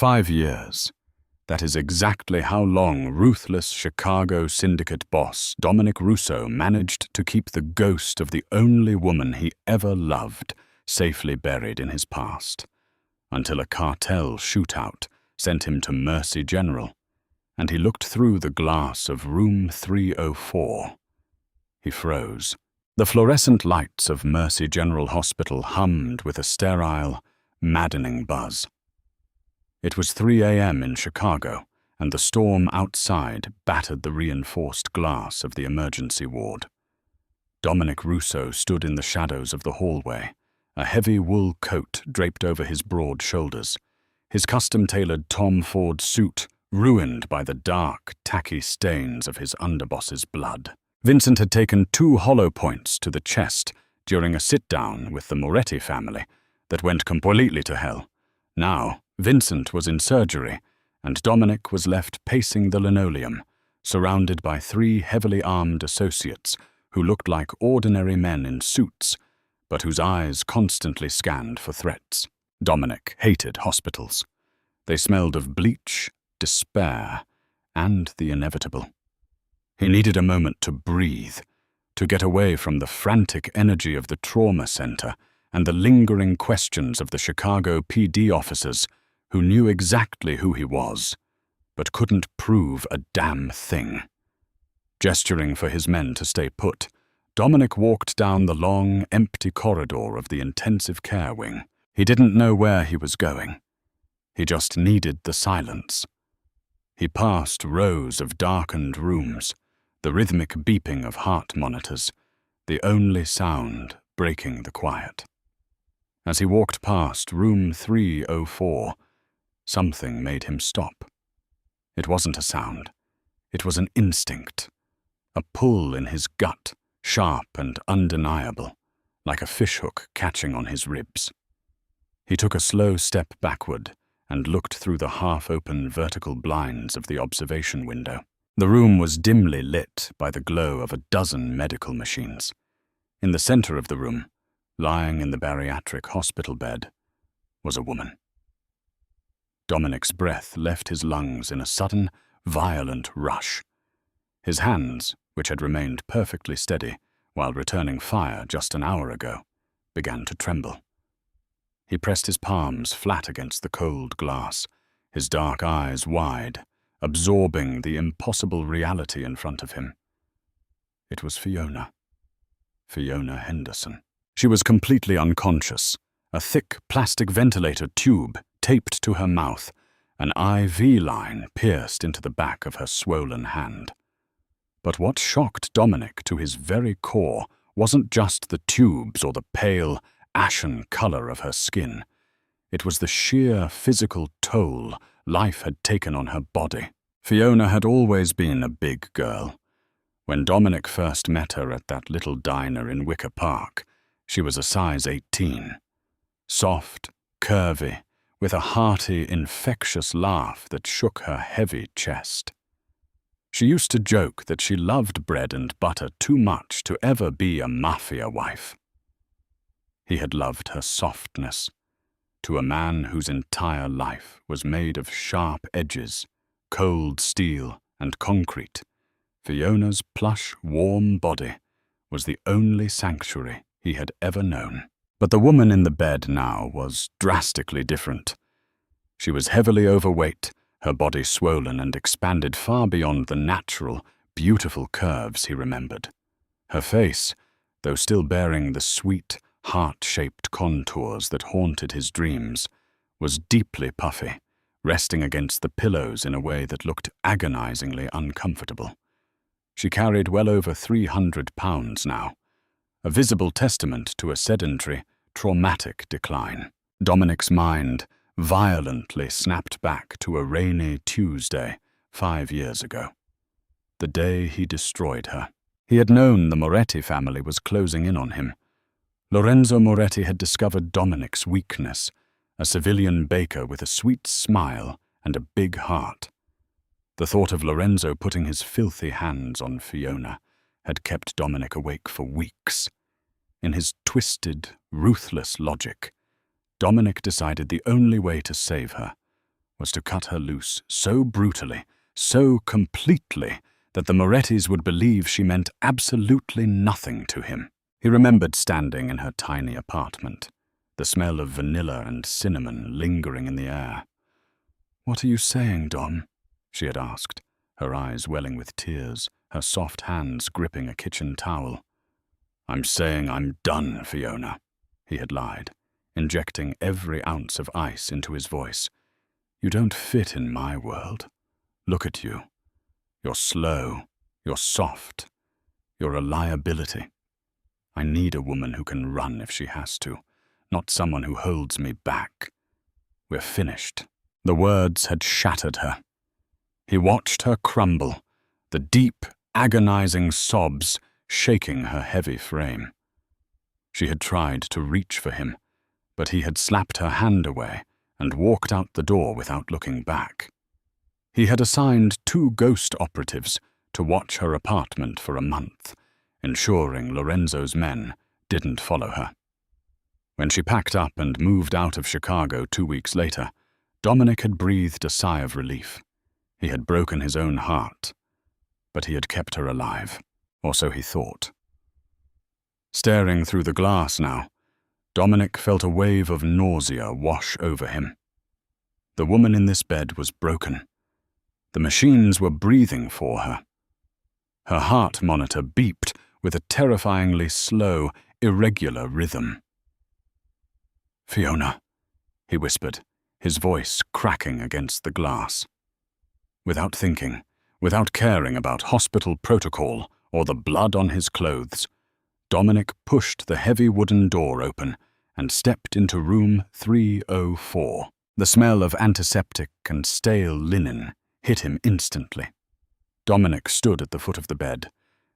5 years. That is exactly how long ruthless Chicago syndicate boss Dominic Russo managed to keep the ghost of the only woman he ever loved safely buried in his past, until a cartel shootout sent him to Mercy General, and he looked through the glass of room 304. He froze. The fluorescent lights of Mercy General Hospital hummed with a sterile, maddening buzz. It was 3 a.m. in Chicago, and the storm outside battered the reinforced glass of the emergency ward. Dominic Russo stood in the shadows of the hallway, a heavy wool coat draped over his broad shoulders, his custom-tailored Tom Ford suit ruined by the dark, tacky stains of his underboss's blood. Vincent had taken 2 hollow points to the chest during a sit-down with the Moretti family that went completely to hell. Now, Vincent was in surgery, and Dominic was left pacing the linoleum, surrounded by 3 heavily armed associates who looked like ordinary men in suits, but whose eyes constantly scanned for threats. Dominic hated hospitals. They smelled of bleach, despair, and the inevitable. He needed a moment to breathe, to get away from the frantic energy of the trauma center and the lingering questions of the Chicago PD officers who knew exactly who he was, but couldn't prove a damn thing. Gesturing for his men to stay put, Dominic walked down the long, empty corridor of the intensive care wing. He didn't know where he was going. He just needed the silence. He passed rows of darkened rooms, the rhythmic beeping of heart monitors, the only sound breaking the quiet. As he walked past room 304, something made him stop. It wasn't a sound. It was an instinct, a pull in his gut, sharp and undeniable, like a fishhook catching on his ribs. He took a slow step backward and looked through the half-open vertical blinds of the observation window. The room was dimly lit by the glow of a dozen medical machines. In the center of the room, lying in the bariatric hospital bed, was a woman. Dominic's breath left his lungs in a sudden, violent rush. His hands, which had remained perfectly steady while returning fire just an hour ago, began to tremble. He pressed his palms flat against the cold glass, his dark eyes wide, absorbing the impossible reality in front of him. It was Fiona. Fiona Henderson. She was completely unconscious, a thick plastic ventilator tube taped to her mouth, an IV line pierced into the back of her swollen hand. But what shocked Dominic to his very core wasn't just the tubes or the pale, ashen color of her skin. It was the sheer physical toll life had taken on her body. Fiona had always been a big girl. When Dominic first met her at that little diner in Wicker Park, she was a size 18. Soft, curvy, with a hearty, infectious laugh that shook her heavy chest. She used to joke that she loved bread and butter too much to ever be a Mafia wife. He had loved her softness. To a man whose entire life was made of sharp edges, cold steel, and concrete, Fiona's plush, warm body was the only sanctuary he had ever known. But the woman in the bed now was drastically different. She was heavily overweight, her body swollen and expanded far beyond the natural, beautiful curves he remembered. Her face, though still bearing the sweet, heart-shaped contours that haunted his dreams, was deeply puffy, resting against the pillows in a way that looked agonizingly uncomfortable. She carried well over 300 pounds now, a visible testament to a sedentary, traumatic decline. Dominic's mind violently snapped back to a rainy Tuesday 5 years ago, the day he destroyed her. He had known the Moretti family was closing in on him. Lorenzo Moretti had discovered Dominic's weakness, a civilian baker with a sweet smile and a big heart. The thought of Lorenzo putting his filthy hands on Fiona had kept Dominic awake for weeks. In his twisted, ruthless logic, Dominic decided the only way to save her was to cut her loose so brutally, so completely, that the Morettis would believe she meant absolutely nothing to him. He remembered standing in her tiny apartment, the smell of vanilla and cinnamon lingering in the air. "What are you saying, Dom?" she had asked, her eyes welling with tears, her soft hands gripping a kitchen towel. "I'm saying I'm done, Fiona," he had lied, injecting every ounce of ice into his voice. "You don't fit in my world. Look at you. You're slow, you're soft, you're a liability. I need a woman who can run if she has to, not someone who holds me back. We're finished." The words had shattered her. He watched her crumble, the deep, agonizing sobs shaking her heavy frame. She had tried to reach for him, but he had slapped her hand away and walked out the door without looking back. He had assigned 2 ghost operatives to watch her apartment for a month, ensuring Lorenzo's men didn't follow her. When she packed up and moved out of Chicago 2 weeks later, Dominic had breathed a sigh of relief. He had broken his own heart, but he had kept her alive, or so he thought. Staring through the glass now, Dominic felt a wave of nausea wash over him. The woman in this bed was broken. The machines were breathing for her. Her heart monitor beeped with a terrifyingly slow, irregular rhythm. "Fiona," he whispered, his voice cracking against the glass. Without thinking, without caring about hospital protocol or the blood on his clothes, Dominic pushed the heavy wooden door open and stepped into room 304. The smell of antiseptic and stale linen hit him instantly. Dominic stood at the foot of the bed,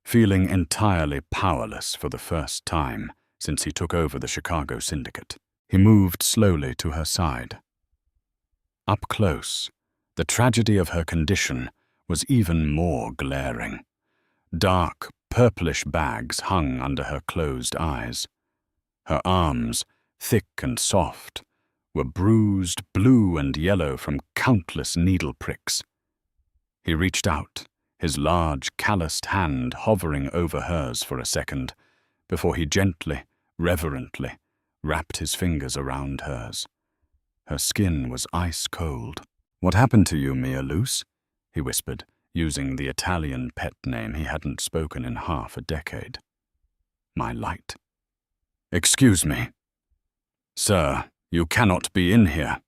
feeling entirely powerless for the first time since he took over the Chicago syndicate. He moved slowly to her side. Up close, the tragedy of her condition was even more glaring. Dark, purplish bags hung under her closed eyes. Her arms, thick and soft, were bruised blue and yellow from countless needle pricks. He reached out, his large, calloused hand hovering over hers for a second, before he gently, reverently, wrapped his fingers around hers. Her skin was ice cold. "What happened to you, Mia Luce?" he whispered, using the Italian pet name he hadn't spoken in half a decade. "My light." "Excuse me." "Sir, you cannot be in here."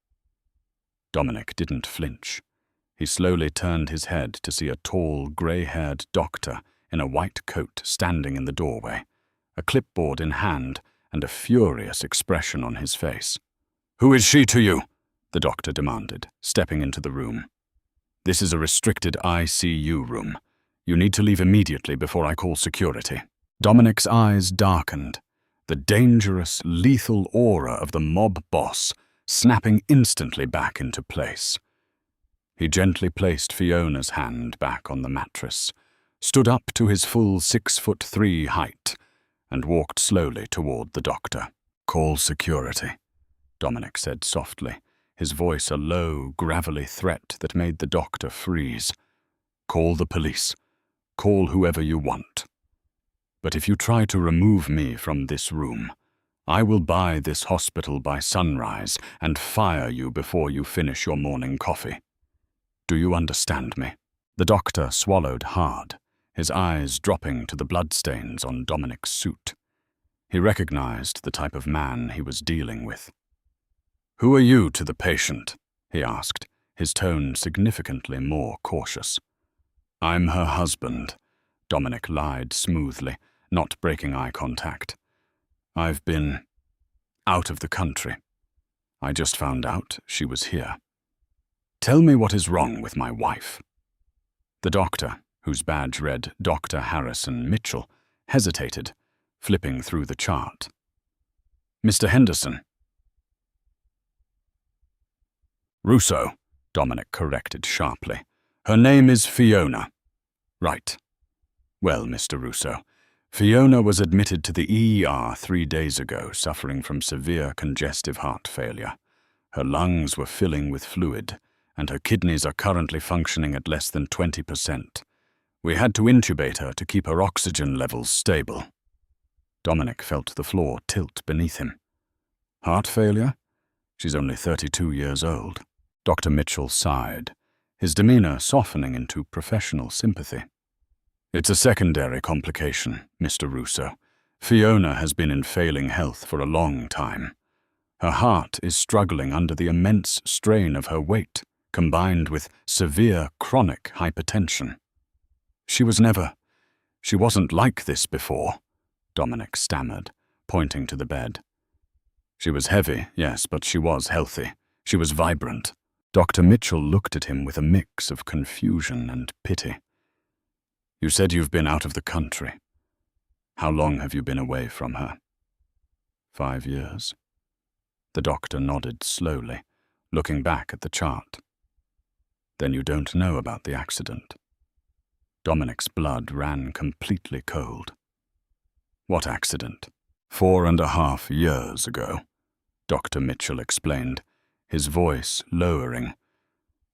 Dominic didn't flinch. He slowly turned his head to see a tall, grey-haired doctor in a white coat standing in the doorway, a clipboard in hand and a furious expression on his face. "Who is she to you?" the doctor demanded, stepping into the room. "This is a restricted ICU room. You need to leave immediately before I call security." Dominic's eyes darkened, the dangerous, lethal aura of the mob boss snapping instantly back into place. He gently placed Fiona's hand back on the mattress, stood up to his full 6'3" height, and walked slowly toward the doctor. "Call security," Dominic said softly, his voice a low, gravelly threat that made the doctor freeze. "Call the police. Call whoever you want. But if you try to remove me from this room, I will buy this hospital by sunrise and fire you before you finish your morning coffee. Do you understand me?" The doctor swallowed hard, his eyes dropping to the bloodstains on Dominic's suit. He recognized the type of man he was dealing with. "Who are you to the patient?" he asked, his tone significantly more cautious. "I'm her husband," Dominic lied smoothly, not breaking eye contact. "I've been out of the country. I just found out she was here. Tell me what is wrong with my wife." The doctor, whose badge read Dr. Harrison Mitchell, hesitated, flipping through the chart. "Mr. Henderson." "Russo," Dominic corrected sharply. "Her name is Fiona." "Right. Well, Mr. Russo, Fiona was admitted to the ER 3 days ago, suffering from severe congestive heart failure. Her lungs were filling with fluid, and her kidneys are currently functioning at less than 20%. We had to intubate her to keep her oxygen levels stable. Dominic felt the floor tilt beneath him. Heart failure? She's only 32 years old. Dr. Mitchell sighed, his demeanor softening into professional sympathy. It's a secondary complication, Mr. Russo. Fiona has been in failing health for a long time. Her heart is struggling under the immense strain of her weight, combined with severe chronic hypertension. She wasn't like this before, Dominic stammered, pointing to the bed. She was heavy, yes, but she was healthy. She was vibrant. Dr. Mitchell looked at him with a mix of confusion and pity. You said you've been out of the country. How long have you been away from her? 5 years. The doctor nodded slowly, looking back at the chart. Then you don't know about the accident. Dominic's blood ran completely cold. What accident? 4.5 years ago, Dr. Mitchell explained, his voice lowering.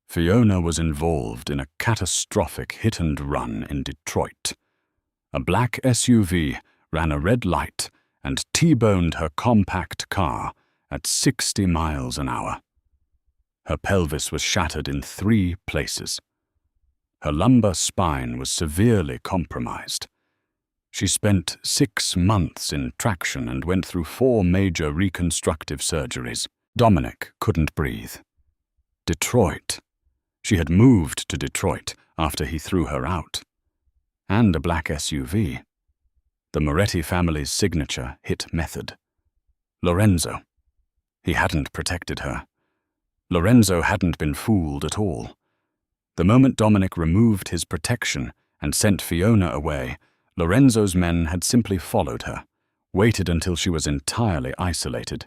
Fiona was involved in a catastrophic hit-and-run in Detroit. A black SUV ran a red light and T-boned her compact car at 60 miles an hour. Her pelvis was shattered in 3 places. Her lumbar spine was severely compromised. She spent 6 months in traction and went through 4 major reconstructive surgeries. Dominic couldn't breathe. Detroit. She had moved to Detroit after he threw her out. And a black SUV. The Moretti family's signature hit method. Lorenzo. He hadn't protected her. Lorenzo hadn't been fooled at all. The moment Dominic removed his protection and sent Fiona away, Lorenzo's men had simply followed her, waited until she was entirely isolated,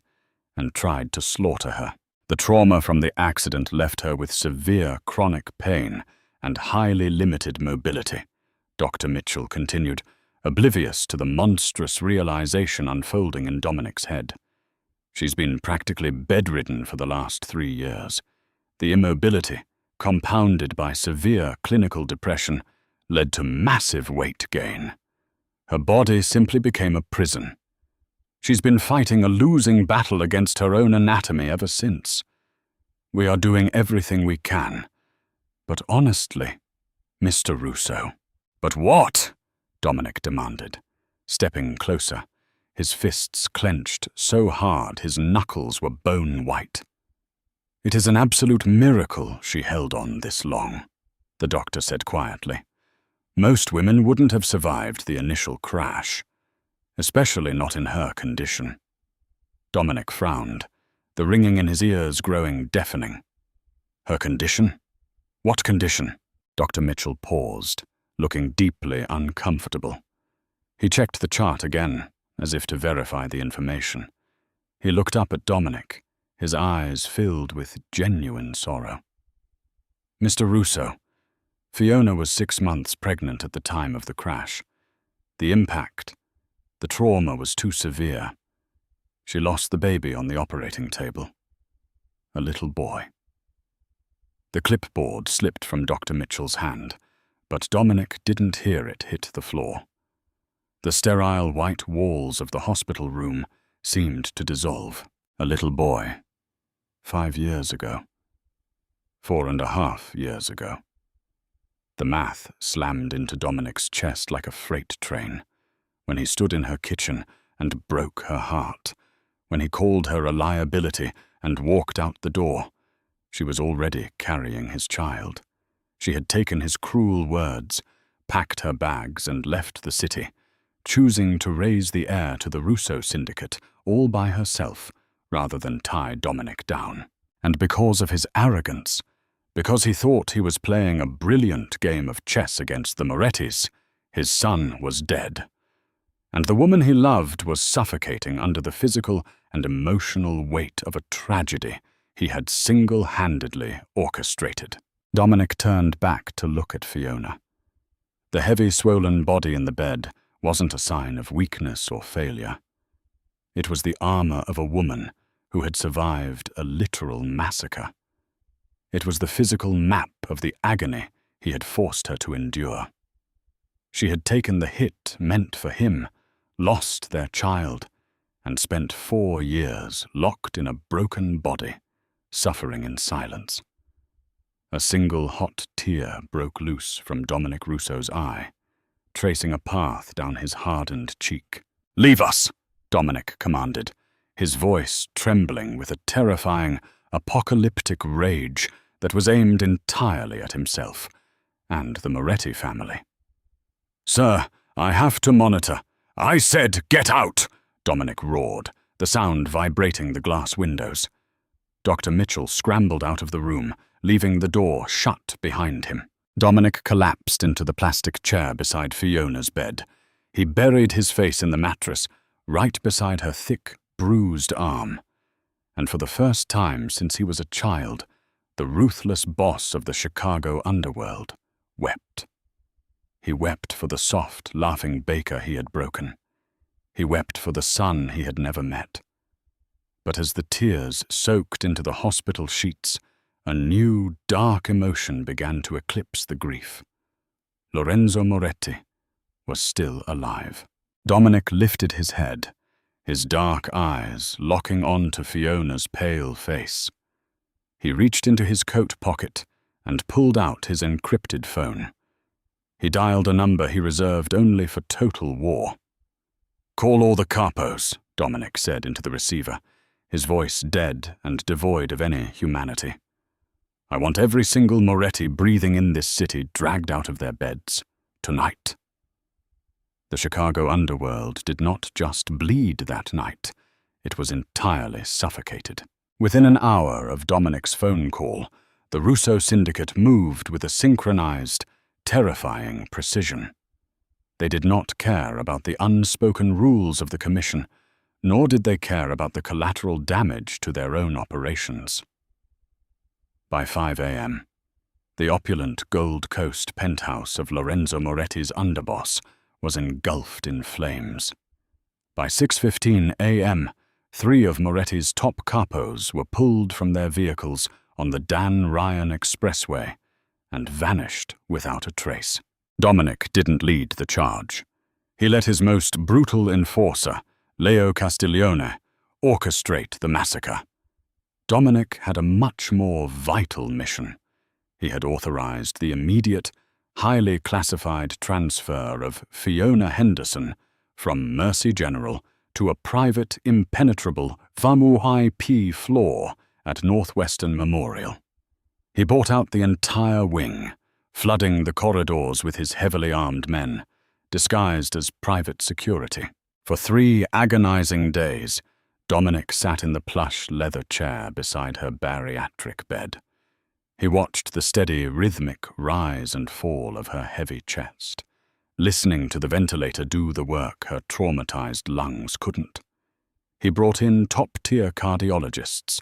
and tried to slaughter her. The trauma from the accident left her with severe chronic pain and highly limited mobility, Dr. Mitchell continued, oblivious to the monstrous realization unfolding in Dominic's head. She's been practically bedridden for the last 3 years. The immobility, compounded by severe clinical depression, led to massive weight gain. Her body simply became a prison. She's been fighting a losing battle against her own anatomy ever since. We are doing everything we can. But honestly, Mr. Russo. But what? Dominic demanded, stepping closer, his fists clenched so hard his knuckles were bone white. It is an absolute miracle she held on this long, the doctor said quietly. Most women wouldn't have survived the initial crash, especially not in her condition. Dominic frowned, the ringing in his ears growing deafening. Her condition? What condition? Dr. Mitchell paused, looking deeply uncomfortable. He checked the chart again, as if to verify the information. He looked up at Dominic, his eyes filled with genuine sorrow. Mr. Russo, Fiona was 6 months pregnant at the time of the crash. The impact, the trauma was too severe. She lost the baby on the operating table. A little boy. The clipboard slipped from Dr. Mitchell's hand, but Dominic didn't hear it hit the floor. The sterile white walls of the hospital room seemed to dissolve. A little boy. 5 years ago. 4.5 years ago. The math slammed into Dominic's chest like a freight train. When he stood in her kitchen and broke her heart. When he called her a liability and walked out the door. She was already carrying his child. She had taken his cruel words, packed her bags and left the city, choosing to raise the heir to the Russo syndicate all by herself, rather than tie Dominic down. And because of his arrogance, because he thought he was playing a brilliant game of chess against the Morettis, his son was dead. And the woman he loved was suffocating under the physical and emotional weight of a tragedy he had single-handedly orchestrated. Dominic turned back to look at Fiona. The heavy, swollen body in the bed wasn't a sign of weakness or failure. It was the armor of a woman who had survived a literal massacre. It was the physical map of the agony he had forced her to endure. She had taken the hit meant for him, lost their child, and spent 4 years locked in a broken body, suffering in silence. A single hot tear broke loose from Dominic Russo's eye, tracing a path down his hardened cheek. "Leave us!" Dominic commanded, his voice trembling with a terrifying, apocalyptic rage that was aimed entirely at himself and the Moretti family. "Sir, I have to monitor." "I said get out!" Dominic roared, the sound vibrating the glass windows. Dr. Mitchell scrambled out of the room, leaving the door shut behind him. Dominic collapsed into the plastic chair beside Fiona's bed. He buried his face in the mattress, right beside her thick, bruised arm. And for the first time since he was a child, the ruthless boss of the Chicago underworld wept. He wept for the soft, laughing baker he had broken. He wept for the son he had never met. But as the tears soaked into the hospital sheets, a new, dark emotion began to eclipse the grief. Lorenzo Moretti was still alive. Dominic lifted his head, his dark eyes locking onto Fiona's pale face. He reached into his coat pocket and pulled out his encrypted phone. He dialed a number he reserved only for total war. "Call all the capos," Dominic said into the receiver, his voice dead and devoid of any humanity. "I want every single Moretti breathing in this city dragged out of their beds, tonight." The Chicago underworld did not just bleed that night, it was entirely suffocated. Within an hour of Dominic's phone call, the Russo syndicate moved with a synchronized, terrifying precision. They did not care about the unspoken rules of the commission, nor did they care about the collateral damage to their own operations. By 5 a.m., the opulent Gold Coast penthouse of Lorenzo Moretti's underboss was engulfed in flames. By 6:15 a.m., 3 of Moretti's top capos were pulled from their vehicles on the Dan Ryan Expressway and vanished without a trace. Dominic didn't lead the charge. He let his most brutal enforcer, Leo Castiglione, orchestrate the massacre. Dominic had a much more vital mission. He had authorized the immediate, highly classified transfer of Fiona Henderson from Mercy General to a private, impenetrable Vamuhai P floor at Northwestern Memorial. He bought out the entire wing, flooding the corridors with his heavily armed men, disguised as private security. For 3 agonizing days, Dominic sat in the plush leather chair beside her bariatric bed. He watched the steady, rhythmic rise and fall of her heavy chest, listening to the ventilator do the work her traumatized lungs couldn't. He brought in top-tier cardiologists,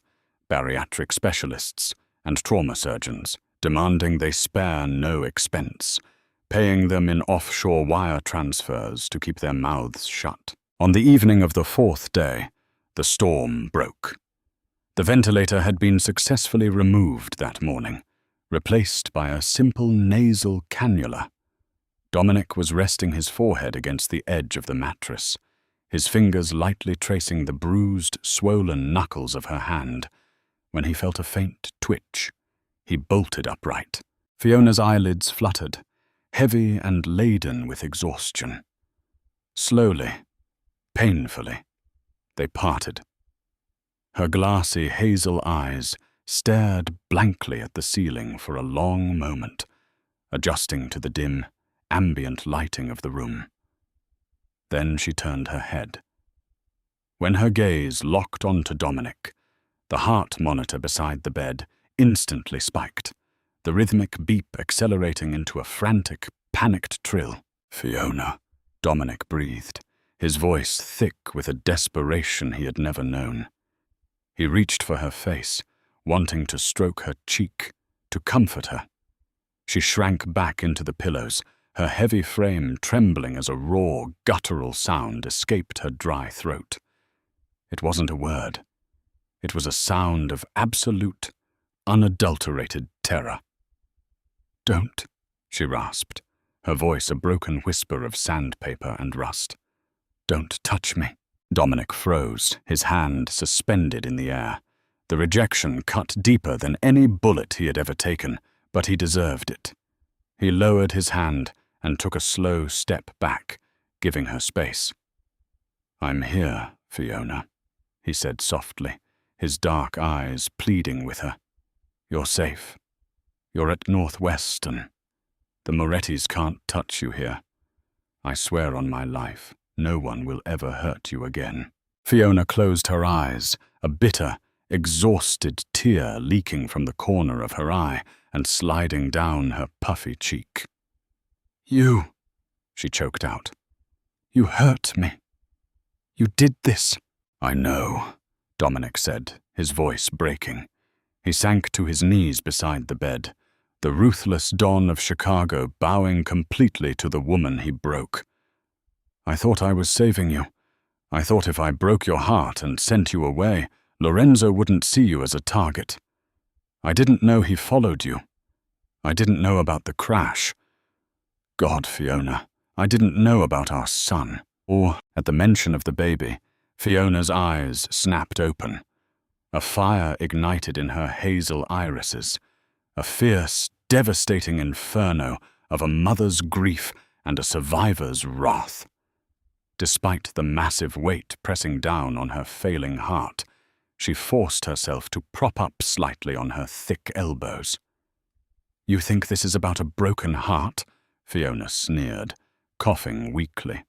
bariatric specialists, and trauma surgeons, demanding they spare no expense, paying them in offshore wire transfers to keep their mouths shut. On the evening of the 4th day, the storm broke. The ventilator had been successfully removed that morning, replaced by a simple nasal cannula. Dominic was resting his forehead against the edge of the mattress, his fingers lightly tracing the bruised, swollen knuckles of her hand, when he felt a faint twitch. He bolted upright. Fiona's eyelids fluttered, heavy and laden with exhaustion. Slowly, painfully, they parted. Her glassy hazel eyes stared blankly at the ceiling for a long moment, adjusting to the dim, ambient lighting of the room. Then she turned her head. When her gaze locked onto Dominic, the heart monitor beside the bed instantly spiked, the rhythmic beep accelerating into a frantic, panicked trill. "Fiona," Dominic breathed, his voice thick with a desperation he had never known. He reached for her face, wanting to stroke her cheek, to comfort her. She shrank back into the pillows, her heavy frame trembling as a raw, guttural sound escaped her dry throat. It wasn't a word. It was a sound of absolute, unadulterated terror. "Don't," she rasped, her voice a broken whisper of sandpaper and rust. "Don't touch me." Dominic froze, his hand suspended in the air. The rejection cut deeper than any bullet he had ever taken, but he deserved it. He lowered his hand and took a slow step back, giving her space. "I'm here, Fiona," he said softly, his dark eyes pleading with her. "You're safe. You're at Northwestern. The Morettis can't touch you here. I swear on my life, no one will ever hurt you again." Fiona closed her eyes, a bitter, exhausted tear leaking from the corner of her eye and sliding down her puffy cheek. "You," she choked out. "You hurt me. You did this." "I know," Dominic said, his voice breaking. He sank to his knees beside the bed, the ruthless Don of Chicago bowing completely to the woman he broke. "I thought I was saving you. I thought if I broke your heart and sent you away, Lorenzo wouldn't see you as a target. I didn't know he followed you. I didn't know about the crash. God, Fiona, I didn't know about our son." Or, at the mention of the baby, Fiona's eyes snapped open. A fire ignited in her hazel irises, a fierce, devastating inferno of a mother's grief and a survivor's wrath. Despite the massive weight pressing down on her failing heart, she forced herself to prop up slightly on her thick elbows. "You think this is about a broken heart?" Fiona sneered, coughing weakly.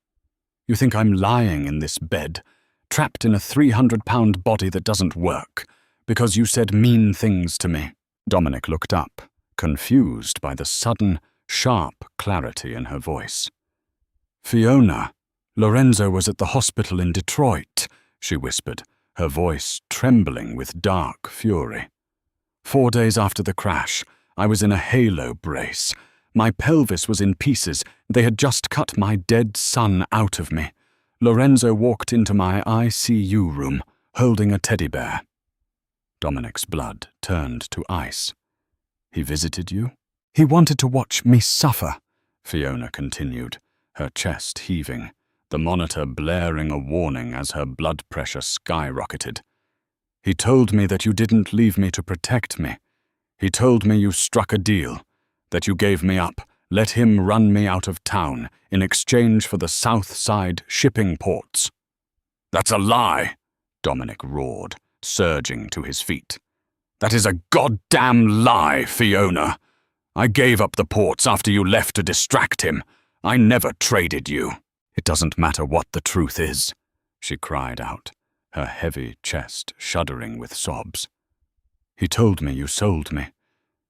"You think I'm lying in this bed, trapped in a 300-pound body that doesn't work, because you said mean things to me?" Dominic looked up, confused by the sudden, sharp clarity in her voice. "Fiona, Lorenzo was at the hospital in Detroit," she whispered, her voice trembling with dark fury. "4 days after the crash, I was in a halo brace. My pelvis was in pieces. They had just cut my dead son out of me. Lorenzo walked into my ICU room, holding a teddy bear." Dominic's blood turned to ice. "He visited you?" "He wanted to watch me suffer," Fiona continued, her chest heaving, the monitor blaring a warning as her blood pressure skyrocketed. "He told me that you didn't leave me to protect me. He told me you struck a deal, that you gave me up, let him run me out of town in exchange for the South Side shipping ports." "That's a lie," Dominic roared, surging to his feet. "That is a goddamn lie, Fiona. I gave up the ports after you left to distract him. I never traded you." "It doesn't matter what the truth is," she cried out, her heavy chest shuddering with sobs. "He told me you sold me,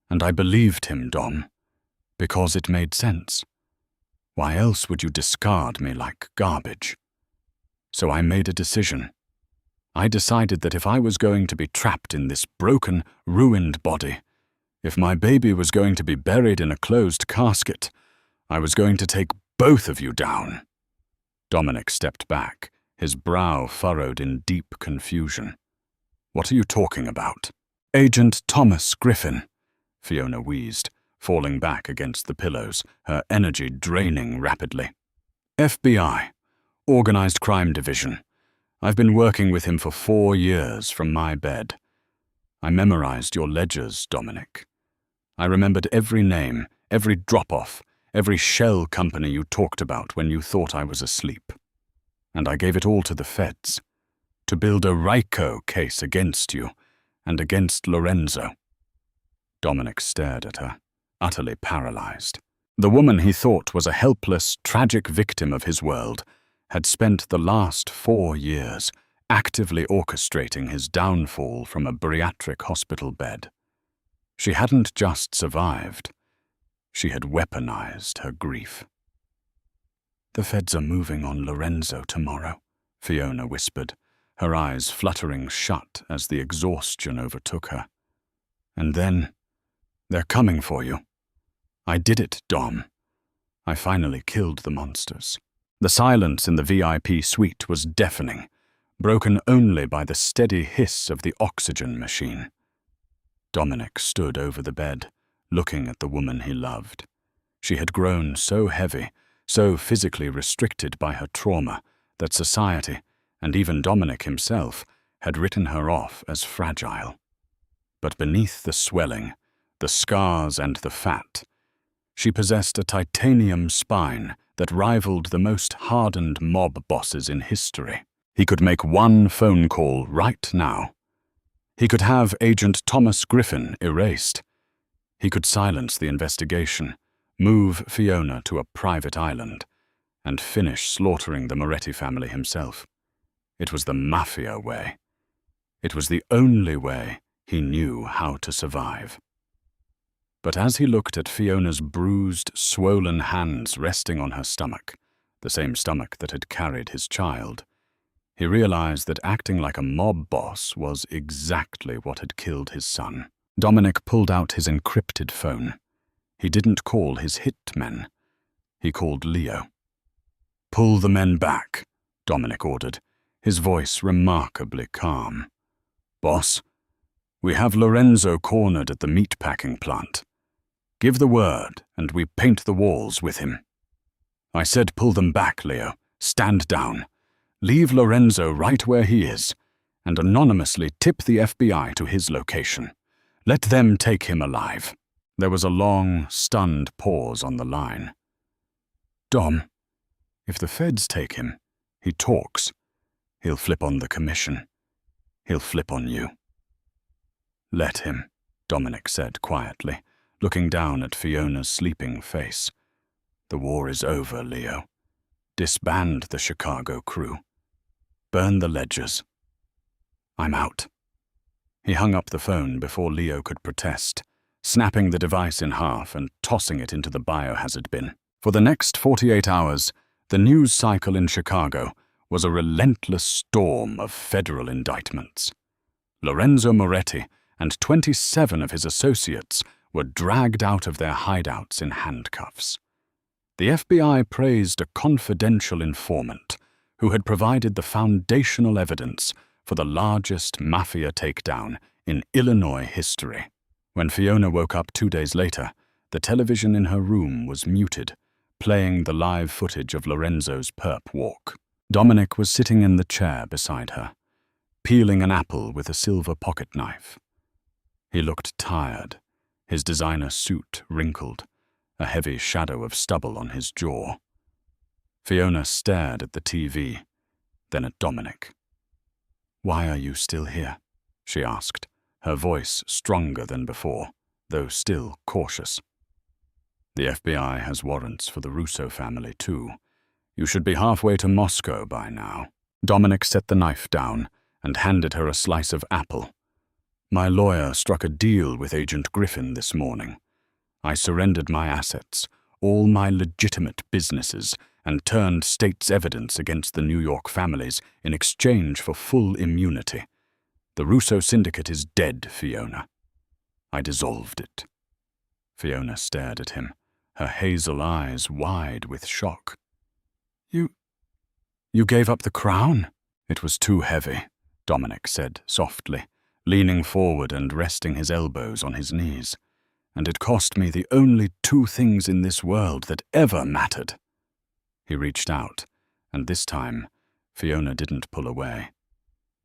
and I believed him, Dom, because it made sense. Why else would you discard me like garbage? So I made a decision. I decided that if I was going to be trapped in this broken, ruined body, if my baby was going to be buried in a closed casket, I was going to take both of you down." Dominic stepped back, his brow furrowed in deep confusion. "What are you talking about?" "Agent Thomas Griffin," Fiona wheezed, falling back against the pillows, her energy draining rapidly. "FBI, Organized Crime Division. I've been working with him for 4 years from my bed. I memorized your ledgers, Dominic. I remembered every name, every drop-off, every shell company you talked about when you thought I was asleep. And I gave it all to the feds, to build a RICO case against you and against Lorenzo." Dominic stared at her, utterly paralyzed. The woman he thought was a helpless, tragic victim of his world had spent the last 4 years actively orchestrating his downfall from a bariatric hospital bed. She hadn't just survived. She had weaponized her grief. "The feds are moving on Lorenzo tomorrow," Fiona whispered, her eyes fluttering shut as the exhaustion overtook her. "And then, they're coming for you. I did it, Dom. I finally killed the monsters." The silence in the VIP suite was deafening, broken only by the steady hiss of the oxygen machine. Dominic stood over the bed, looking at the woman he loved. She had grown so heavy, so physically restricted by her trauma, that society, and even Dominic himself, had written her off as fragile. But beneath the swelling, the scars and the fat, she possessed a titanium spine that rivaled the most hardened mob bosses in history. He could make one phone call right now. He could have Agent Thomas Griffin erased. He could silence the investigation, move Fiona to a private island, and finish slaughtering the Moretti family himself. It was the Mafia way. It was the only way he knew how to survive. But as he looked at Fiona's bruised, swollen hands resting on her stomach, the same stomach that had carried his child, he realized that acting like a mob boss was exactly what had killed his son. Dominic pulled out his encrypted phone. He didn't call his hitmen. He called Leo. "Pull the men back," Dominic ordered, his voice remarkably calm. "Boss, we have Lorenzo cornered at the meatpacking plant. Give the word, and we paint the walls with him." "I said pull them back, Leo. Stand down. Leave Lorenzo right where he is, and anonymously tip the FBI to his location. Let them take him alive." There was a long, stunned pause on the line. "Dom, if the feds take him, he talks. He'll flip on the commission. He'll flip on you." "Let him," Dominic said quietly, looking down at Fiona's sleeping face. "The war is over, Leo. Disband the Chicago crew. Burn the ledgers. I'm out." He hung up the phone before Leo could protest, snapping the device in half and tossing it into the biohazard bin. For the next 48 hours, the news cycle in Chicago was a relentless storm of federal indictments. Lorenzo Moretti and 27 of his associates were dragged out of their hideouts in handcuffs. The FBI praised a confidential informant who had provided the foundational evidence for the largest Mafia takedown in Illinois history. When Fiona woke up 2 days later, the television in her room was muted, playing the live footage of Lorenzo's perp walk. Dominic was sitting in the chair beside her, peeling an apple with a silver pocket knife. He looked tired, his designer suit wrinkled, a heavy shadow of stubble on his jaw. Fiona stared at the TV, then at Dominic. "Why are you still here?" she asked, her voice stronger than before, though still cautious. "The FBI has warrants for the Russo family, too. You should be halfway to Moscow by now." Dominic set the knife down and handed her a slice of apple. "My lawyer struck a deal with Agent Griffin this morning. I surrendered my assets, all my legitimate businesses, and turned state's evidence against the New York families in exchange for full immunity. The Russo syndicate is dead, Fiona. I dissolved it." Fiona stared at him, her hazel eyes wide with shock. You gave up the crown?" "It was too heavy," Dominic said softly, leaning forward and resting his elbows on his knees. "And it cost me the only 2 things in this world that ever mattered." He reached out, and this time, Fiona didn't pull away.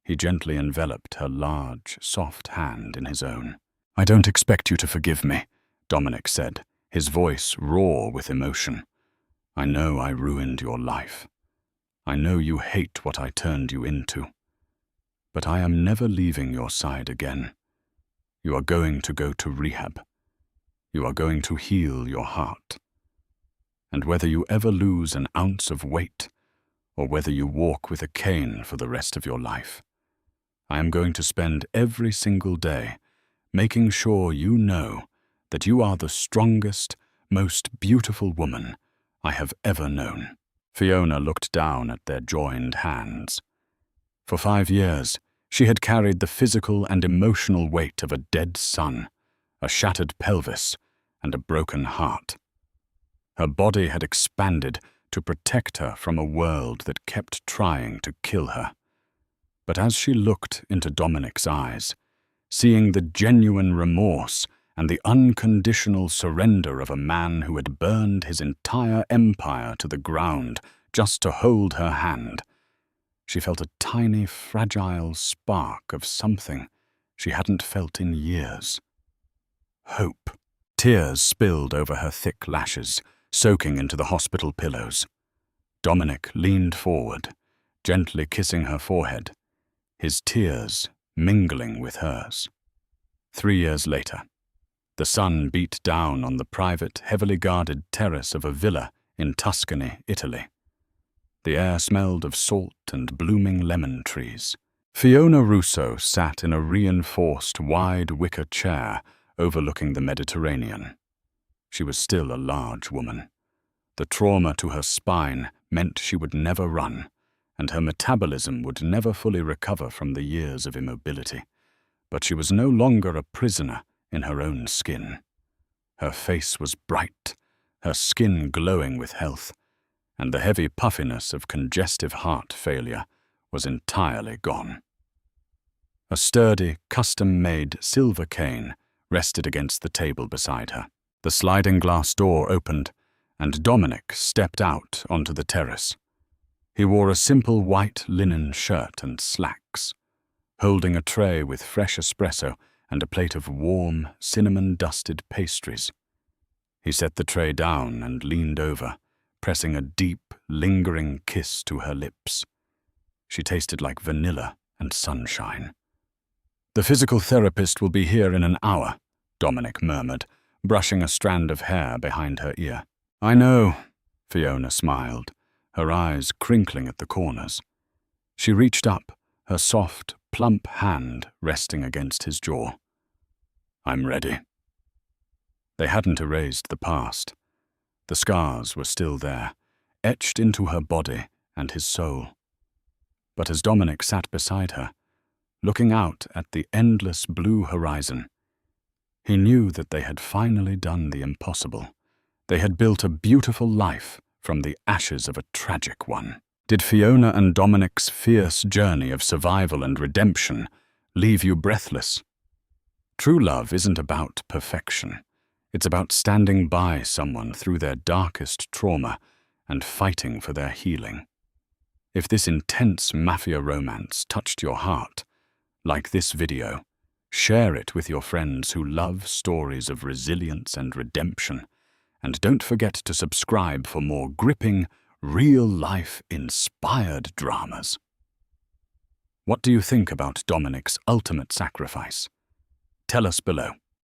He gently enveloped her large, soft hand in his own. "I don't expect you to forgive me," Dominic said, his voice raw with emotion. "I know I ruined your life. I know you hate what I turned you into. But I am never leaving your side again. You are going to go to rehab. You are going to heal your heart. And whether you ever lose an ounce of weight, or whether you walk with a cane for the rest of your life, I am going to spend every single day making sure you know that you are the strongest, most beautiful woman I have ever known." Fiona looked down at their joined hands. For 5 years, she had carried the physical and emotional weight of a dead son, a shattered pelvis, and a broken heart. Her body had expanded to protect her from a world that kept trying to kill her. But as she looked into Dominic's eyes, seeing the genuine remorse and the unconditional surrender of a man who had burned his entire empire to the ground just to hold her hand. She felt a tiny, fragile spark of something she hadn't felt in years. Hope. Tears spilled over her thick lashes, soaking into the hospital pillows. Dominic leaned forward, gently kissing her forehead, his tears mingling with hers. 3 years later, the sun beat down on the private, heavily guarded terrace of a villa in Tuscany, Italy. The air smelled of salt and blooming lemon trees. Fiona Russo sat in a reinforced, wide wicker chair overlooking the Mediterranean. She was still a large woman. The trauma to her spine meant she would never run, and her metabolism would never fully recover from the years of immobility. But she was no longer a prisoner in her own skin. Her face was bright, her skin glowing with health, and the heavy puffiness of congestive heart failure was entirely gone. A sturdy, custom-made silver cane rested against the table beside her. The sliding glass door opened, and Dominic stepped out onto the terrace. He wore a simple white linen shirt and slacks, holding a tray with fresh espresso and a plate of warm, cinnamon-dusted pastries. He set the tray down and leaned over, pressing a deep, lingering kiss to her lips. She tasted like vanilla and sunshine. "The physical therapist will be here in an hour," Dominic murmured, brushing a strand of hair behind her ear. "I know," Fiona smiled, her eyes crinkling at the corners. She reached up, her soft, plump hand resting against his jaw. "I'm ready." They hadn't erased the past. The scars were still there, etched into her body and his soul. But as Dominic sat beside her, looking out at the endless blue horizon, he knew that they had finally done the impossible. They had built a beautiful life from the ashes of a tragic one. Did Fiona and Dominic's fierce journey of survival and redemption leave you breathless? True love isn't about perfection. It's about standing by someone through their darkest trauma and fighting for their healing. If this intense Mafia romance touched your heart, like this video, share it with your friends who love stories of resilience and redemption. And don't forget to subscribe for more gripping, real-life inspired dramas. What do you think about Dominic's ultimate sacrifice? Tell us below.